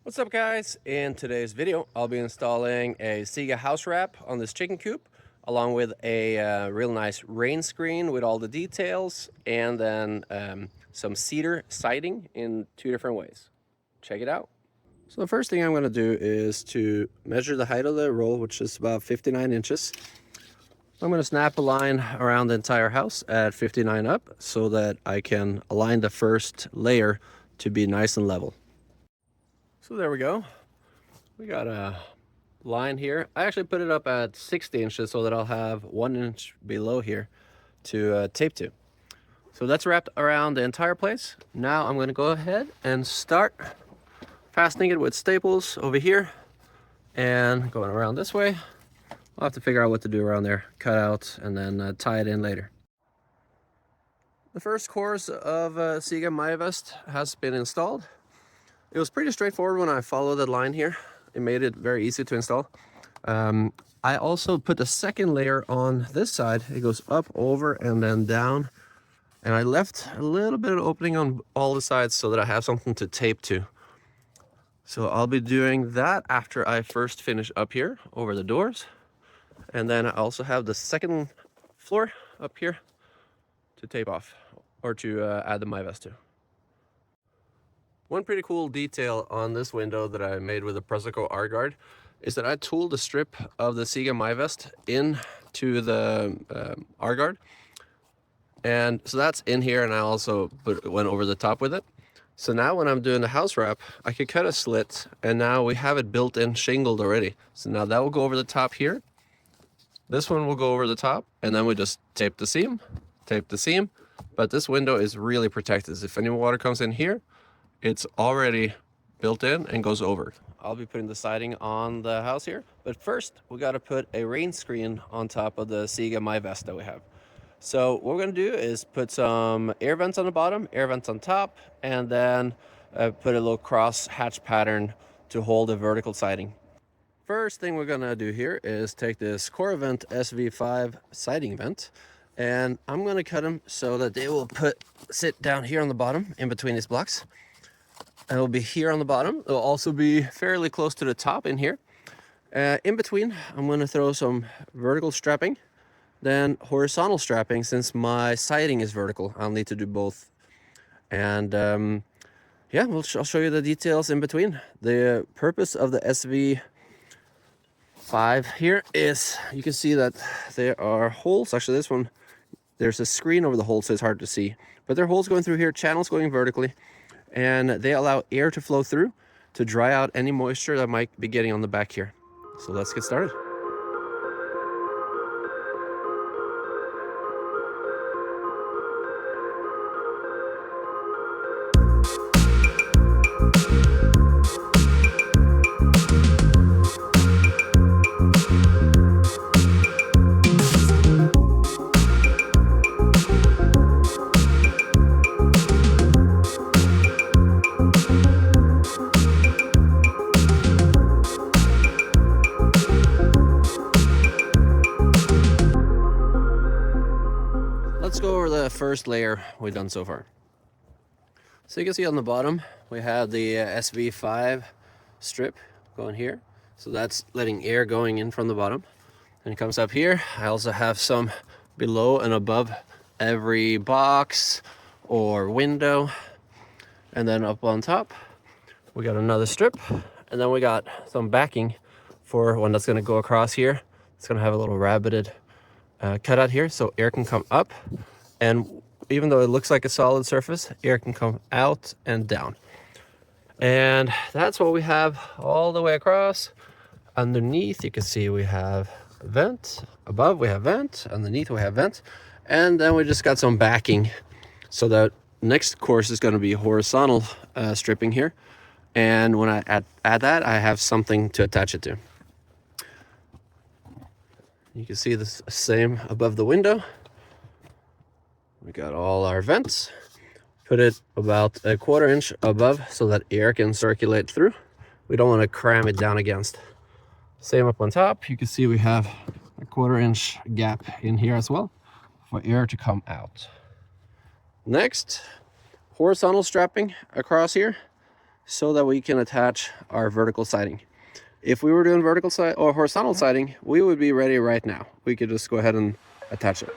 What's up, guys? In today's video I'll be installing a SIGA house wrap on this chicken coop, along with a real nice rain screen with all the details, and then some cedar siding in two different ways. Check it out. So the first thing I'm going to do is to measure the height of the roll, which is about 59 inches. I'm going to snap a line around the entire house at 59 up so that I can align the first layer to be nice and level. So there we go. We got a line here. I actually put it up at 60 inches so that I'll have 1 inch below here to tape to. So that's wrapped around the entire place. Now I'm going to go ahead and start fastening it with staples over here and going around this way. I'll have to figure out what to do around there, cut out, and then tie it in later. The first course of SIGA MyVest has been installed. It was pretty straightforward when I followed the line here. It made it very easy to install. I also put the second layer on this side. It goes up, over, and then down. And I left a little bit of opening on all the sides so that I have something to tape to. So I'll be doing that after I first finish up here over the doors. And then I also have the second floor up here to tape off, or to add the MyVest to. One pretty cool detail on this window that I made with a Presico R-guard is that I tooled the strip of the SIGA MyVest into the R-guard. And so that's in here, and I also went over the top with it. So now when I'm doing the house wrap, I could cut a slit, and now we have it built in shingled already. So now that will go over the top here. This one will go over the top, and then we just tape the seam. But this window is really protected. If any water comes in here, it's already built in and goes over. I'll be putting the siding on the house here, but first we got to put a rain screen on top of the SIGA MyVest that we have. So what we're going to do is put some air vents on the bottom, air vents on top, and then put a little cross hatch pattern to hold the vertical siding. First thing we're going to do here is take this cor-a-vent SV5 siding vent, and I'm going to cut them so that they will sit down here on the bottom in between these blocks. And it'll be here on the bottom. It'll also be fairly close to the top in here. In between, I'm going to throw some vertical strapping, then horizontal strapping. Since my siding is vertical, I'll need to do both. And yeah, I'll show you the details in between. The purpose of the SV5 here is, you can see that there are holes. Actually, this one, there's a screen over the hole, so it's hard to see. But there are holes going through here, channels going vertically. And they allow air to flow through to dry out any moisture that might be getting on the back here. So let's get started. Let's go over the first layer we've done so far. So you can see on the bottom we have the SV5 strip going here. So that's letting air going in from the bottom. And it comes up here. I also have some below and above every box or window. And then up on top we got another strip. And then we got some backing for one that's going to go across here. It's going to have a little rabbited cutout here so air can come up, and even though it looks like a solid surface, air can come out and down. And that's what we have all the way across. Underneath you can see we have vent, above we have vent, underneath we have vent, and then we just got some backing so that next course is going to be horizontal stripping here, and when I add that, I have something to attach it to. You can see the same above the window. We got all our vents. Put it about 1/4 inch above so that air can circulate through. We don't want to cram it down against. Same up on top. You can see we have a 1/4 inch gap in here as well for air to come out. Next, horizontal strapping across here. so that we can attach our vertical siding. If we were doing vertical side or horizontal siding, we would be ready right now. We could just go ahead and attach it.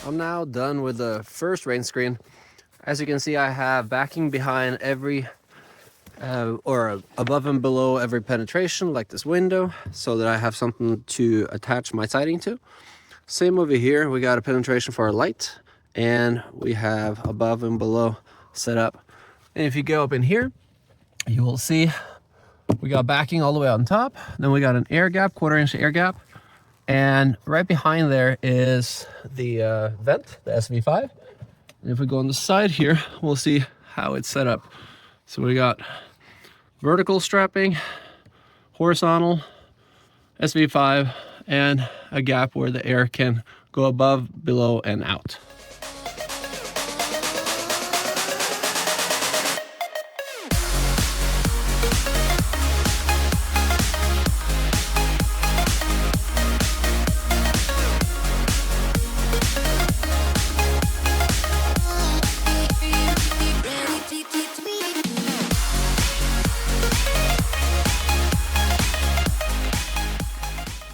I'm now done with the first rain screen. As you can see, I have backing behind every or above and below every penetration, like this window, so that I have something to attach my siding to. Same over here, we got a penetration for our light, and we have above and below set up. And if you go up in here, you will see we got backing all the way on top. Then we got an air gap, 1/4 inch air gap. And right behind there is the vent, the SV5. And if we go on the side here, we'll see how it's set up. So we got vertical strapping, horizontal, SV5, and a gap where the air can go above, below, and out.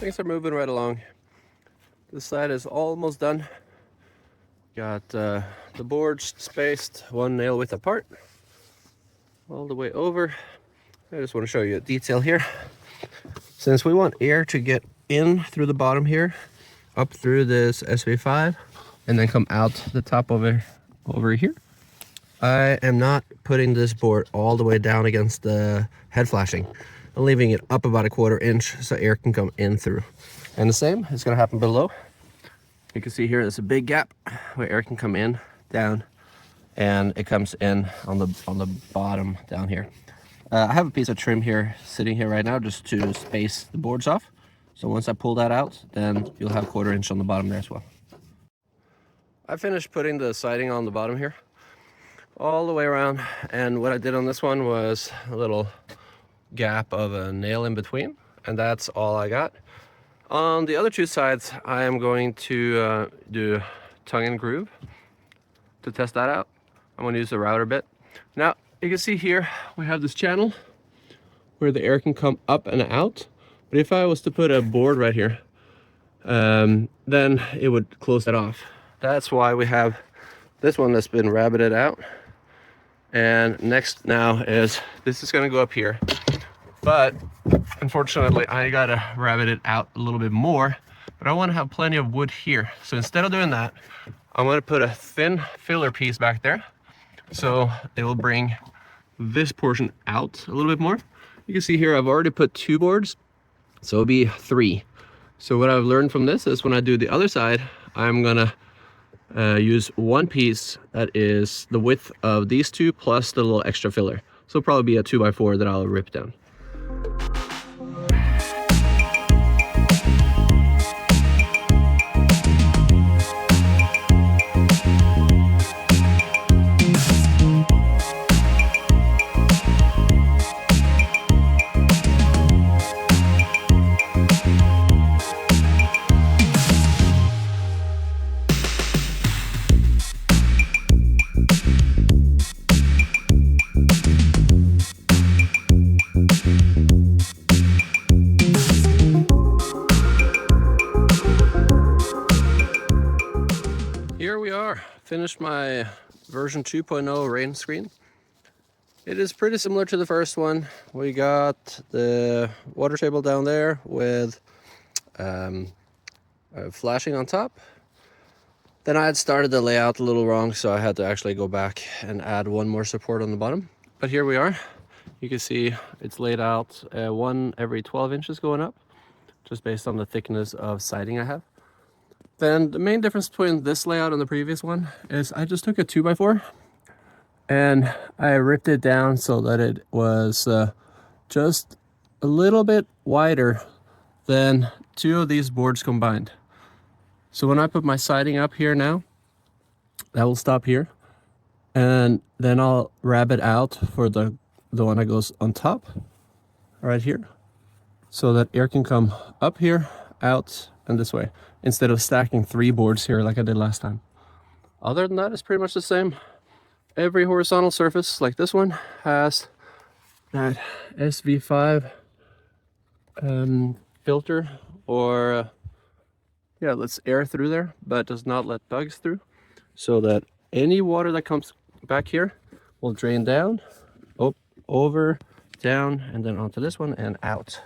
Things are moving right along. This side is almost done. Got the boards spaced 1 nail width apart all the way over. I just want to show you a detail here. Since we want air to get in through the bottom here, up through this SV5, and then come out the top over here, I am not putting this board all the way down against the head flashing. I'm leaving it up about a 1/4 inch so air can come in through. And the same is going to happen below. You can see here there's a big gap where air can come in, down, and it comes in on the bottom down here. I have a piece of trim here sitting here right now just to space the boards off. So once I pull that out, then you'll have 1/4 inch on the bottom there as well. I finished putting the siding on the bottom here all the way around, and what I did on this one was a little gap of a nail in between, and that's all I got. On the other two sides, I am going to do tongue and groove to test that out. I'm going to use the router bit. Now you can see here we have this channel where the air can come up and out, but if I was to put a board right here, then it would close that off. That's why we have this one that's been rabbited out. And next now is this is going to go up here, but unfortunately I gotta rabbit it out a little bit more, but I want to have plenty of wood here. So instead of doing that, I'm going to put a thin filler piece back there, so it will bring this portion out a little bit more. You can see here I've already put 2 boards, so it'll be 3. So what I've learned from this is when I do the other side, I'm gonna use 1 piece that is the width of these 2 plus the little extra filler. So it'll probably be a 2x4 that I'll rip down. Here we are, finished my version 2.0 rain screen. It is pretty similar to the first one. We got the water table down there with flashing on top. Then I had started the layout a little wrong, so I had to actually go back and add 1 more support on the bottom. But here we are. You can see it's laid out 1 every 12 inches going up, just based on the thickness of siding I have. Then the main difference between this layout and the previous one is I just took a 2x4 and I ripped it down so that it was just a little bit wider than 2 of these boards combined. So when I put my siding up here now, that will stop here, and then I'll wrap it out for the one that goes on top right here, so that air can come up here, out, and this way, instead of stacking 3 boards here like I did last time. Other than that, it's pretty much the same. Every horizontal surface like this one has that SV5 filter, or yeah, lets air through there but does not let bugs through, so that any water that comes back here will drain down, over, down, and then onto this one and out.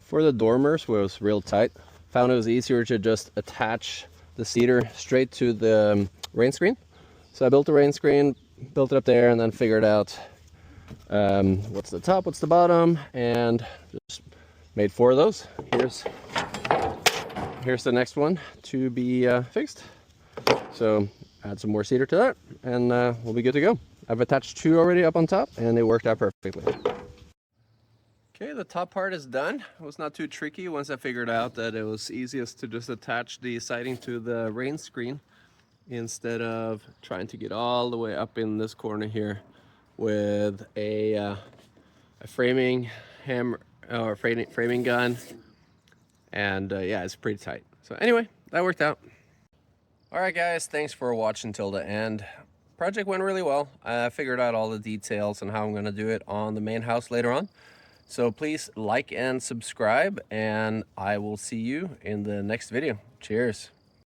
For the dormers, where it was real tight, found it was easier to just attach the cedar straight to the rain screen. So I built a rain screen, built it up there, and then figured out what's the top, what's the bottom, and just made 4 of those. Here's the next one to be fixed. So add some more cedar to that, and we'll be good to go. I've attached 2 already up on top, and they worked out perfectly. Okay, the top part is done. It was not too tricky once I figured out that it was easiest to just attach the siding to the rain screen instead of trying to get all the way up in this corner here with a framing hammer or framing gun, and yeah, it's pretty tight. So anyway, that worked out. All right, guys, thanks for watching till the end. Project went really well. I figured out all the details and how I'm going to do it on the main house later on. So please like and subscribe, and I will see you in the next video. Cheers.